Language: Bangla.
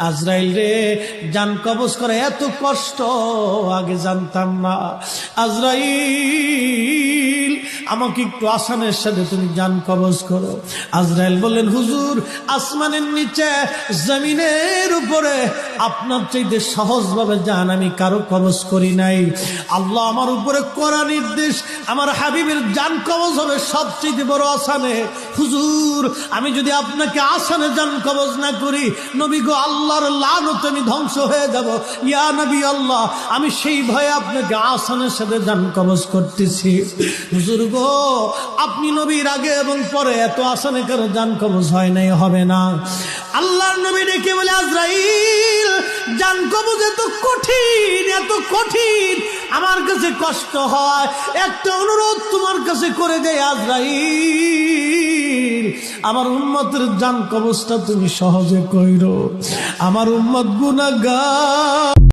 আজরাইল রে, জান কবজ করে এত কষ্ট আগে জানতাম না। আজরাইল, আমাকে একটু আসানের সাথে তুমি জান কবজ করো। আজরাইল বললেন, হুজুর, আসমানের নিচে জমিনের উপরে আপনার চাইতে সহজভাবে জান আমি কারো কবজ করি নাই। আল্লাহ আমার উপরে করা নির্দেশ, আমার হাবিবের জান কবজ হবে সবচেয়ে বড় আসানে। হুজুর, আমি যদি আপনাকে আসানে জান কবজ না করি, নবী গো, আল্লাহর লানতে আমি ধ্বংস হয়ে যাব। ইয়া নবী আল্লাহ, আমি সেই ভয়ে আপনাকে আসানের সাথে জান কবজ করতেছি। হুজুর গো, আপনি নবীর আগে এবং পরে এত আসানে কারো জান কবজ হয় নাই, হবে না। আল্লাহর নবী ডেকে বলে, আজরাইল, জান কবজ এত কঠিন, এত কঠিন, আমার কাছে কষ্ট হয়। একটা অনুরোধ তোমার কাছে করে দেয় আজরাইল, আমার উম্মতের জান কবজটা তুমি সহজে কইরো। আমার উম্মত গুনাহগার,